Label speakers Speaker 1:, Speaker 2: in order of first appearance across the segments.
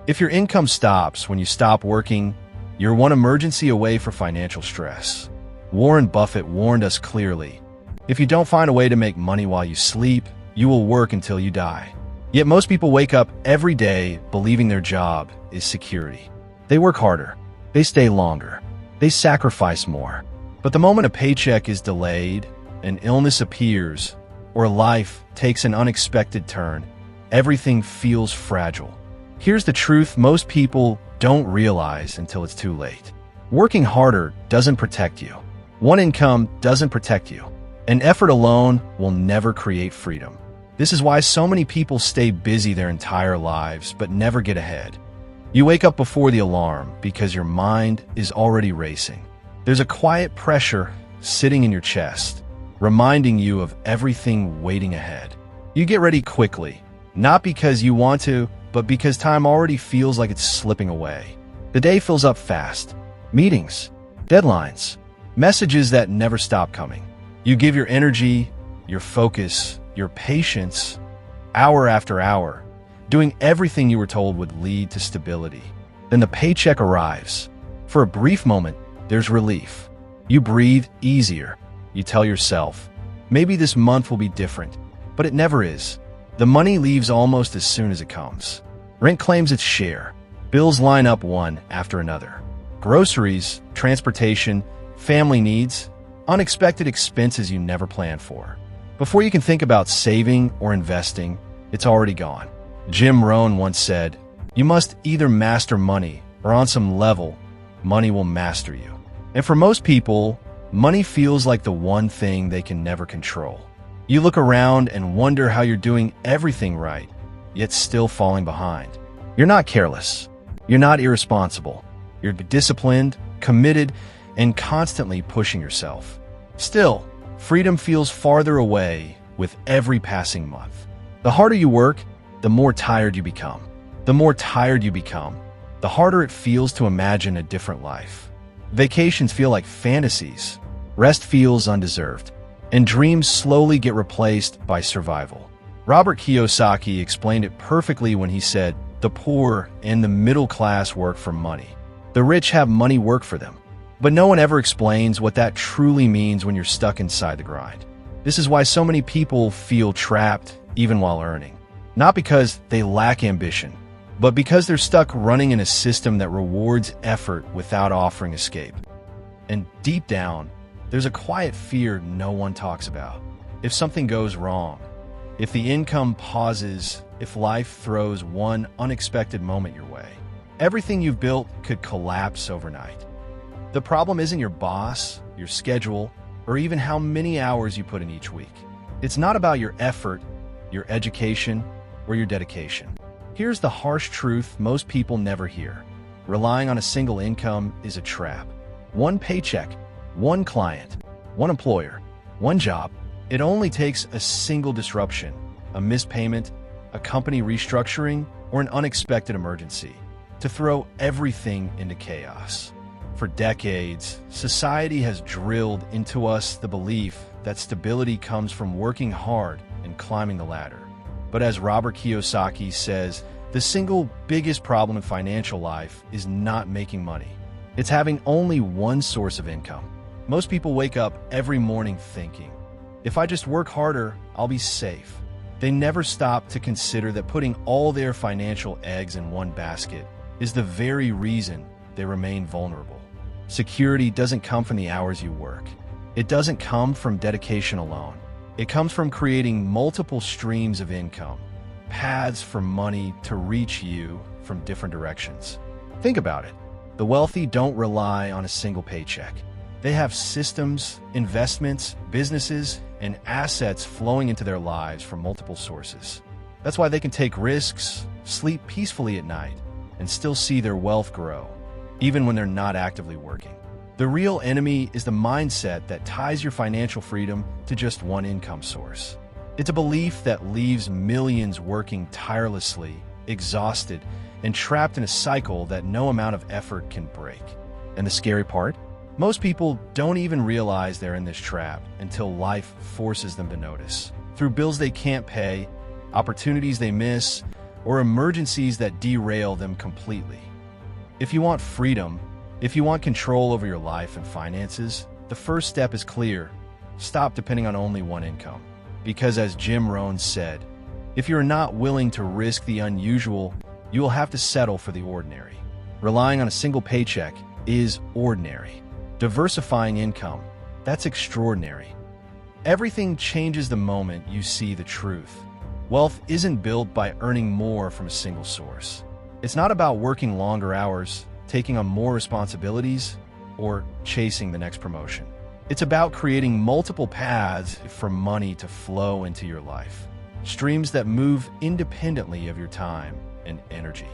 Speaker 1: If your income stops when you stop working, you're one emergency away for financial stress. Warren Buffett warned us clearly. If you don't find a way to make money while you sleep, you will work until you die. Yet most people wake up every day believing their job is security. They work harder. They stay longer. They sacrifice more. But the moment a paycheck is delayed, an illness appears, or life takes an unexpected turn, everything feels fragile. Here's the truth most people don't realize until it's too late. Working harder doesn't protect you. One income doesn't protect you. And effort alone will never create freedom. This is why so many people stay busy their entire lives but never get ahead. You wake up before the alarm because your mind is already racing. There's a quiet pressure sitting in your chest, reminding you of everything waiting ahead. You get ready quickly, not because you want to, but because time already feels like it's slipping away. The day fills up fast. Meetings, deadlines, messages that never stop coming. You give your energy, your focus, your patience, hour after hour, doing everything you were told would lead to stability. Then the paycheck arrives. For a brief moment, there's relief. You breathe easier. You tell yourself, maybe this month will be different, but it never is. The money leaves almost as soon as it comes. Rent claims its share. Bills line up one after another. Groceries, transportation, family needs, unexpected expenses you never planned for. Before you can think about saving or investing, it's already gone. Jim Rohn once said, "You must either master money or on some level, money will master you." And for most people, money feels like the one thing they can never control. You look around and wonder how you're doing everything right, yet still falling behind. You're not careless. You're not irresponsible. You're disciplined, committed, and constantly pushing yourself. Still, freedom feels farther away with every passing month. The harder you work, the more tired you become. The more tired you become, the harder it feels to imagine a different life. Vacations feel like fantasies. Rest feels undeserved. And dreams slowly get replaced by survival. Robert Kiyosaki explained it perfectly when he said, "The poor and the middle class work for money. The rich have money work for them." But no one ever explains what that truly means when you're stuck inside the grind. This is why so many people feel trapped even while earning. Not because they lack ambition, but because they're stuck running in a system that rewards effort without offering escape. And deep down, there's a quiet fear no one talks about. If something goes wrong, if the income pauses, if life throws one unexpected moment your way, everything you've built could collapse overnight. The problem isn't your boss, your schedule, or even how many hours you put in each week. It's not about your effort, your education, or your dedication. Here's the harsh truth most people never hear. Relying on a single income is a trap. One paycheck, one client, one employer, one job. It only takes a single disruption, a missed payment, a company restructuring, or an unexpected emergency to throw everything into chaos. For decades, society has drilled into us the belief that stability comes from working hard and climbing the ladder. But as Robert Kiyosaki says, the single biggest problem in financial life is not making money. It's having only one source of income. Most people wake up every morning thinking, if I just work harder, I'll be safe. They never stop to consider that putting all their financial eggs in one basket is the very reason they remain vulnerable. Security doesn't come from the hours you work. It doesn't come from dedication alone. It comes from creating multiple streams of income, paths for money to reach you from different directions. Think about it. The wealthy don't rely on a single paycheck. They have systems, investments, businesses, and assets flowing into their lives from multiple sources. That's why they can take risks, sleep peacefully at night, and still see their wealth grow, even when they're not actively working. The real enemy is the mindset that ties your financial freedom to just one income source. It's a belief that leaves millions working tirelessly, exhausted, and trapped in a cycle that no amount of effort can break. And the scary part? Most people don't even realize they're in this trap until life forces them to notice. Through bills they can't pay, opportunities they miss, or emergencies that derail them completely. If you want freedom, if you want control over your life and finances, the first step is clear. Stop depending on only one income. Because as Jim Rohn said, if you're not willing to risk the unusual, you will have to settle for the ordinary. Relying on a single paycheck is ordinary. Diversifying income, that's extraordinary. Everything changes the moment you see the truth. Wealth isn't built by earning more from a single source. It's not about working longer hours, taking on more responsibilities, or chasing the next promotion. It's about creating multiple paths for money to flow into your life. Streams that move independently of your time and energy.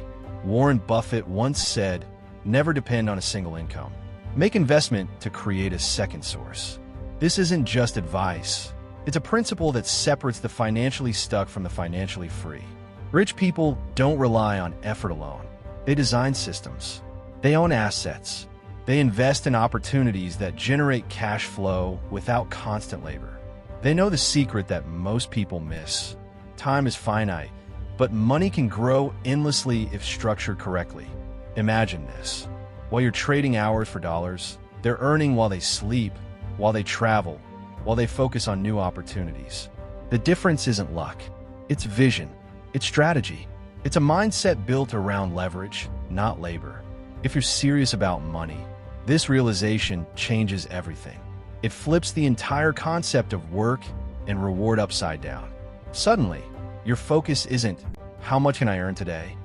Speaker 1: Warren Buffett once said, "Never depend on a single income. Make investment to create a second source." This isn't just advice. It's a principle that separates the financially stuck from the financially free. Rich people don't rely on effort alone. They design systems. They own assets. They invest in opportunities that generate cash flow without constant labor. They know the secret that most people miss. Time is finite, but money can grow endlessly if structured correctly. Imagine this. While you're trading hours for dollars, they're earning while they sleep, while they travel, while they focus on new opportunities. The difference isn't luck. It's vision. It's strategy. It's a mindset built around leverage, not labor. If you're serious about money, this realization changes everything. It flips the entire concept of work and reward upside down. Suddenly, your focus isn't, how much can I earn today?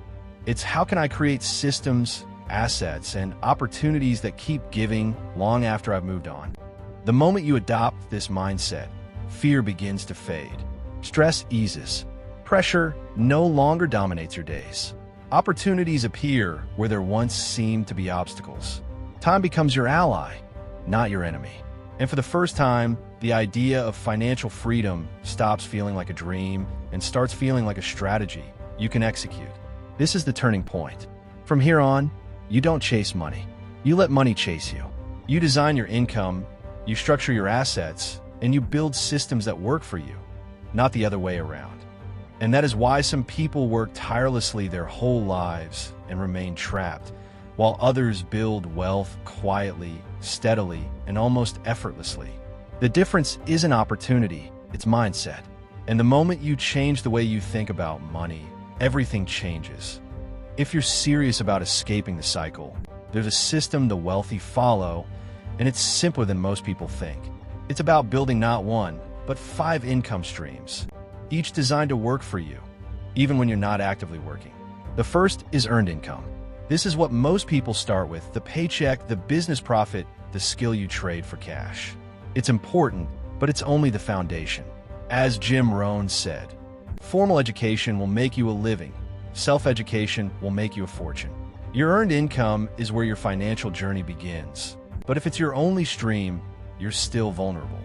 Speaker 1: It's how can I create systems, assets, and opportunities that keep giving long after I've moved on. The moment you adopt this mindset, fear begins to fade. Stress eases. Pressure no longer dominates your days. Opportunities appear where there once seemed to be obstacles. Time becomes your ally, not your enemy. And for the first time, the idea of financial freedom stops feeling like a dream and starts feeling like a strategy you can execute. This is the turning point. From here on, you don't chase money. You let money chase you. You design your income, you structure your assets, and you build systems that work for you, not the other way around. And that is why some people work tirelessly their whole lives and remain trapped, while others build wealth quietly, steadily, and almost effortlessly. The difference isn't opportunity, it's mindset. And the moment you change the way you think about money, everything changes. If you're serious about escaping the cycle, there's a system the wealthy follow, and it's simpler than most people think. It's about building not one, but 5 income streams, each designed to work for you, even when you're not actively working. The first is earned income. This is what most people start with: the paycheck, the business profit, the skill you trade for cash. It's important, but it's only the foundation. As Jim Rohn said, formal education will make you a living. Self-education will make you a fortune. Your earned income is where your financial journey begins. But if it's your only stream, you're still vulnerable.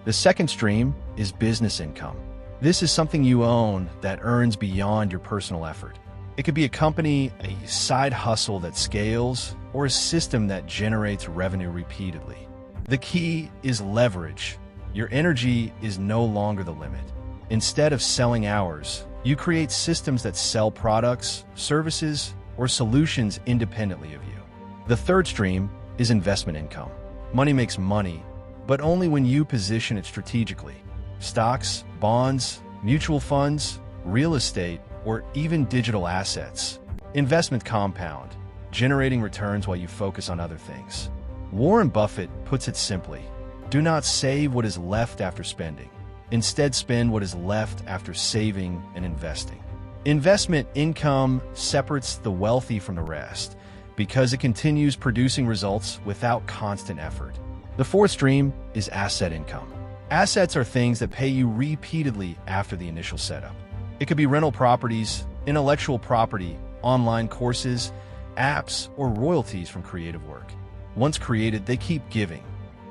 Speaker 1: The second stream is business income. This is something you own that earns beyond your personal effort. It could be a company, a side hustle that scales, or a system that generates revenue repeatedly. The key is leverage. Your energy is no longer the limit. Instead of selling hours, you create systems that sell products, services, or solutions independently of you. The third stream is investment income. Money makes money, but only when you position it strategically. Stocks, bonds, mutual funds, real estate, or even digital assets. Investment compound, generating returns while you focus on other things. Warren Buffett puts it simply: do not save what is left after spending. Instead, spend what is left after saving and investing. Investment income separates the wealthy from the rest because it continues producing results without constant effort. The fourth stream is asset income. Assets are things that pay you repeatedly after the initial setup. It could be rental properties, intellectual property, online courses, apps, or royalties from creative work. Once created, they keep giving.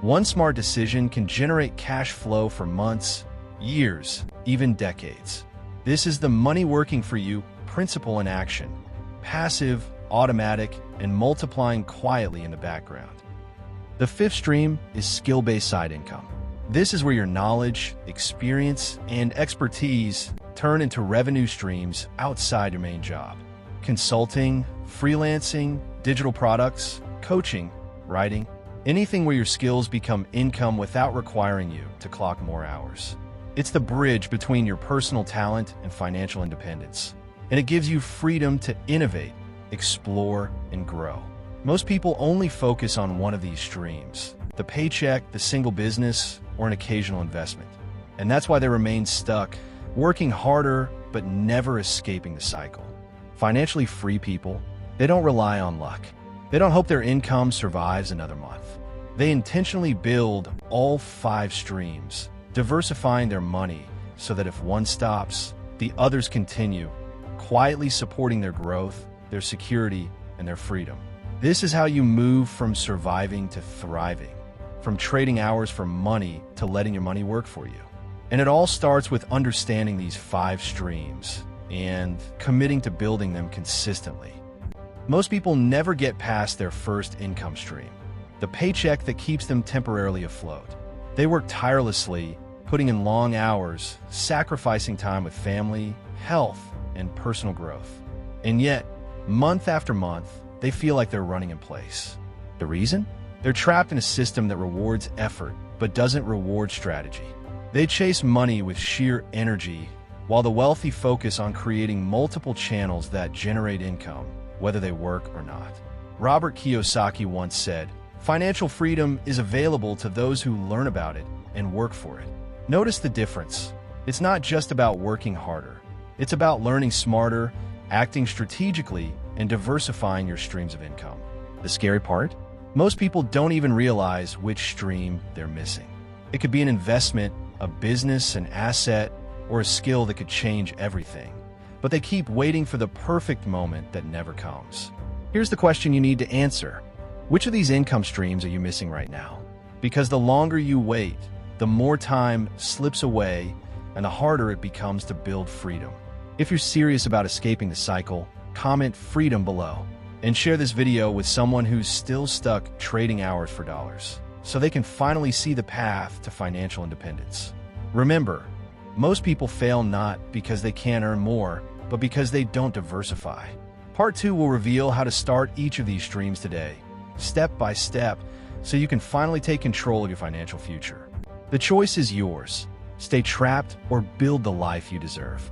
Speaker 1: One smart decision can generate cash flow for months, years, even decades. This is the money working for you principle in action: passive, automatic, and multiplying quietly in the background. The fifth stream is skill-based side income. This is where your knowledge, experience, and expertise turn into revenue streams outside your main job. Consulting, freelancing, digital products, coaching, writing, anything where your skills become income without requiring you to clock more hours. It's the bridge between your personal talent and financial independence, and it gives you freedom to innovate, explore, and grow. Most people only focus on one of these streams: the paycheck, the single business, or an occasional investment. And that's why they remain stuck, working harder but never escaping the cycle. Financially free people, they don't rely on luck. They don't hope their income survives another month. They intentionally build all 5 streams, diversifying their money so that if one stops, the others continue, quietly supporting their growth, their security, and their freedom. This is how you move from surviving to thriving, from trading hours for money to letting your money work for you. And it all starts with understanding these 5 streams and committing to building them consistently. Most people never get past their first income stream, the paycheck that keeps them temporarily afloat. They work tirelessly, putting in long hours, sacrificing time with family, health, and personal growth. And yet, month after month, they feel like they're running in place. The reason? They're trapped in a system that rewards effort but doesn't reward strategy. They chase money with sheer energy, while the wealthy focus on creating multiple channels that generate income, whether they work or not. Robert Kiyosaki once said, "Financial freedom is available to those who learn about it and work for it." Notice the difference. It's not just about working harder. It's about learning smarter, acting strategically, and diversifying your streams of income. The scary part? Most people don't even realize which stream they're missing. It could be an investment, a business, an asset, or a skill that could change everything. But they keep waiting for the perfect moment that never comes. Here's the question you need to answer. Which of these income streams are you missing right now? Because the longer you wait, the more time slips away and the harder it becomes to build freedom. If you're serious about escaping the cycle, comment freedom below and share this video with someone who's still stuck trading hours for dollars, so they can finally see the path to financial independence. Remember, most people fail not because they can't earn more, but because they don't diversify. Part 2 will reveal how to start each of these streams today, step by step, so you can finally take control of your financial future. The choice is yours. Stay trapped or build the life you deserve.